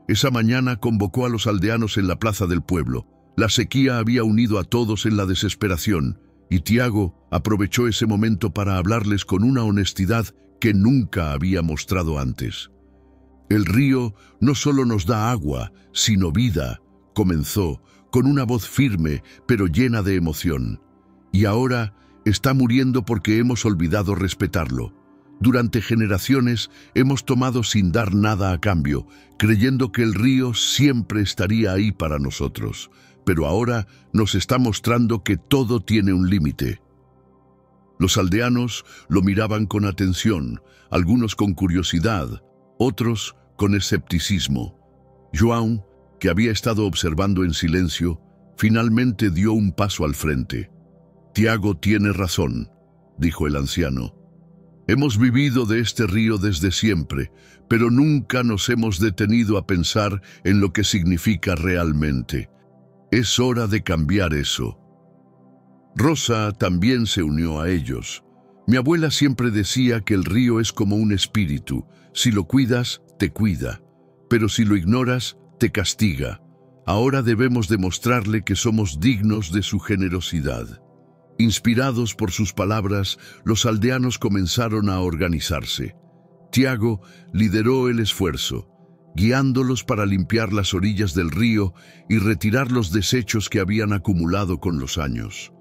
Esa mañana convocó a los aldeanos en la plaza del pueblo. La sequía había unido a todos en la desesperación, y Tiago aprovechó ese momento para hablarles con una honestidad que nunca había mostrado antes. «El río no solo nos da agua, sino vida», comenzó, con una voz firme, pero llena de emoción. «Y ahora está muriendo porque hemos olvidado respetarlo. Durante generaciones hemos tomado sin dar nada a cambio, creyendo que el río siempre estaría ahí para nosotros. Pero ahora nos está mostrando que todo tiene un límite». Los aldeanos lo miraban con atención, algunos con curiosidad, otros con escepticismo. João, que había estado observando en silencio, finalmente dio un paso al frente. «Tiago tiene razón», dijo el anciano. «Hemos vivido de este río desde siempre, pero nunca nos hemos detenido a pensar en lo que significa realmente. Es hora de cambiar eso». Rosa también se unió a ellos. «Mi abuela siempre decía que el río es como un espíritu. Si lo cuidas, te cuida. Pero si lo ignoras, te castiga. Ahora debemos demostrarle que somos dignos de su generosidad». Inspirados por sus palabras, los aldeanos comenzaron a organizarse. Tiago lideró el esfuerzo, guiándolos para limpiar las orillas del río y retirar los desechos que habían acumulado con los años.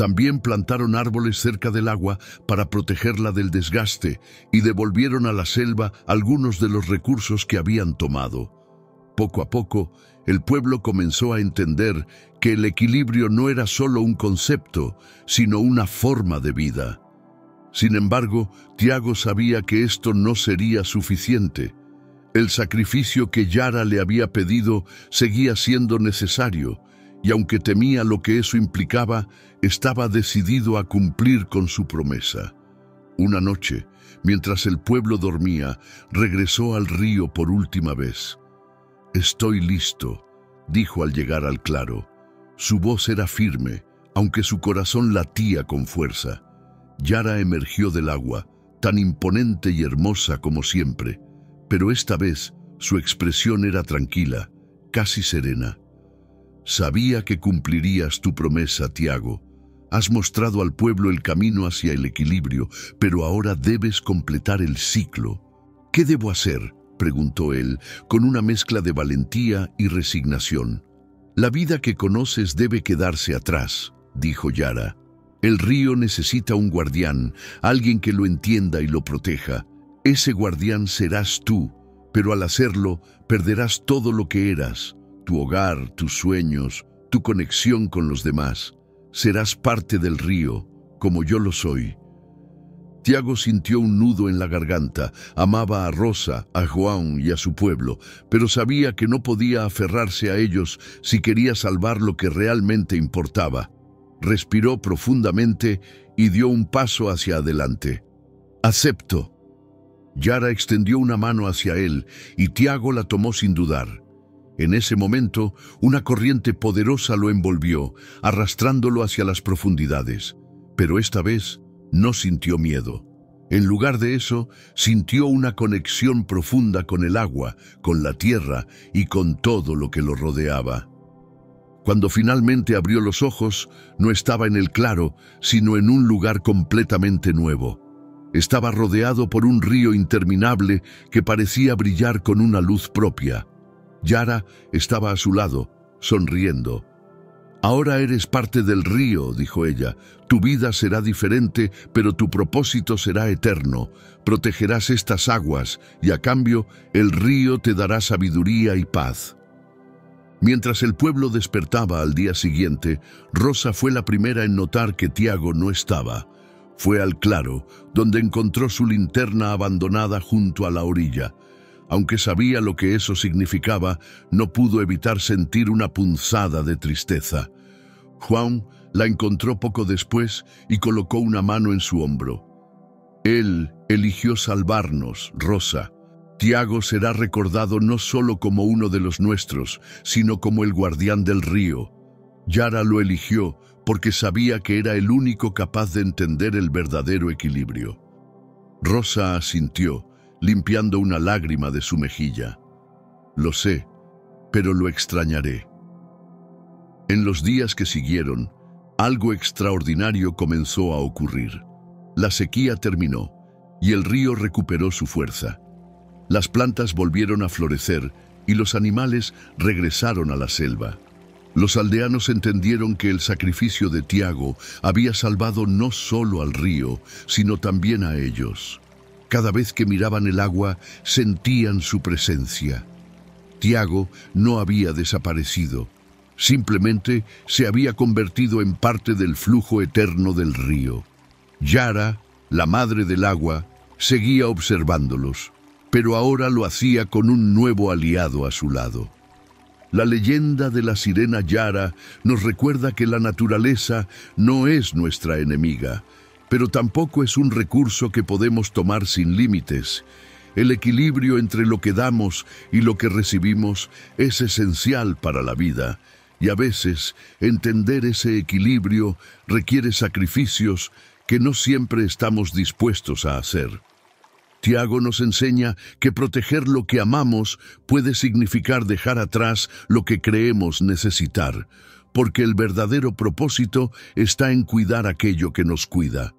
También plantaron árboles cerca del agua para protegerla del desgaste y devolvieron a la selva algunos de los recursos que habían tomado. Poco a poco, el pueblo comenzó a entender que el equilibrio no era solo un concepto, sino una forma de vida. Sin embargo, Tiago sabía que esto no sería suficiente. El sacrificio que Yara le había pedido seguía siendo necesario, y aunque temía lo que eso implicaba, estaba decidido a cumplir con su promesa. Una noche, mientras el pueblo dormía, regresó al río por última vez. «Estoy listo», dijo al llegar al claro. Su voz era firme, aunque su corazón latía con fuerza. Yara emergió del agua, tan imponente y hermosa como siempre, pero esta vez su expresión era tranquila, casi serena. «Sabía que cumplirías tu promesa, Tiago. Has mostrado al pueblo el camino hacia el equilibrio, pero ahora debes completar el ciclo». «¿Qué debo hacer?», preguntó él, con una mezcla de valentía y resignación. «La vida que conoces debe quedarse atrás», dijo Yara. «El río necesita un guardián, alguien que lo entienda y lo proteja. Ese guardián serás tú, pero al hacerlo perderás todo lo que eras, tu hogar, tus sueños, tu conexión con los demás. Serás parte del río, como yo lo soy». Tiago sintió un nudo en la garganta. Amaba a Rosa, a João y a su pueblo, pero sabía que no podía aferrarse a ellos si quería salvar lo que realmente importaba. Respiró profundamente y dio un paso hacia adelante. «Acepto». Yara extendió una mano hacia él y Tiago la tomó sin dudar. En ese momento, una corriente poderosa lo envolvió, arrastrándolo hacia las profundidades. Pero esta vez no sintió miedo. En lugar de eso, sintió una conexión profunda con el agua, con la tierra y con todo lo que lo rodeaba. Cuando finalmente abrió los ojos, no estaba en el claro, sino en un lugar completamente nuevo. Estaba rodeado por un río interminable que parecía brillar con una luz propia. Yara estaba a su lado, sonriendo. «Ahora eres parte del río», dijo ella. «Tu vida será diferente, pero tu propósito será eterno. Protegerás estas aguas, y a cambio, el río te dará sabiduría y paz». Mientras el pueblo despertaba al día siguiente, Rosa fue la primera en notar que Tiago no estaba. Fue al claro, donde encontró su linterna abandonada junto a la orilla. Aunque sabía lo que eso significaba, no pudo evitar sentir una punzada de tristeza. João la encontró poco después y colocó una mano en su hombro. «Él eligió salvarnos, Rosa. Tiago será recordado no solo como uno de los nuestros, sino como el guardián del río. Yara lo eligió porque sabía que era el único capaz de entender el verdadero equilibrio». Rosa asintió, limpiando una lágrima de su mejilla. «Lo sé, pero lo extrañaré». En los días que siguieron, algo extraordinario comenzó a ocurrir. La sequía terminó y el río recuperó su fuerza. Las plantas volvieron a florecer y los animales regresaron a la selva. Los aldeanos entendieron que el sacrificio de Tiago había salvado no solo al río, sino también a ellos. Cada vez que miraban el agua, sentían su presencia. Tiago no había desaparecido. Simplemente se había convertido en parte del flujo eterno del río. Yara, la madre del agua, seguía observándolos, pero ahora lo hacía con un nuevo aliado a su lado. La leyenda de la sirena Yara nos recuerda que la naturaleza no es nuestra enemiga, pero tampoco es un recurso que podemos tomar sin límites. El equilibrio entre lo que damos y lo que recibimos es esencial para la vida, y a veces entender ese equilibrio requiere sacrificios que no siempre estamos dispuestos a hacer. Tiago nos enseña que proteger lo que amamos puede significar dejar atrás lo que creemos necesitar, porque el verdadero propósito está en cuidar aquello que nos cuida.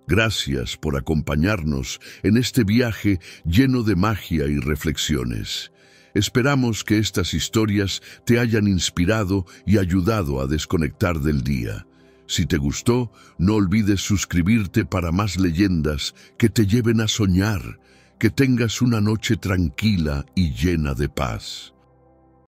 Gracias por acompañarnos en este viaje lleno de magia y reflexiones. Esperamos que estas historias te hayan inspirado y ayudado a desconectar del día. Si te gustó, no olvides suscribirte para más leyendas que te lleven a soñar. Que tengas una noche tranquila y llena de paz.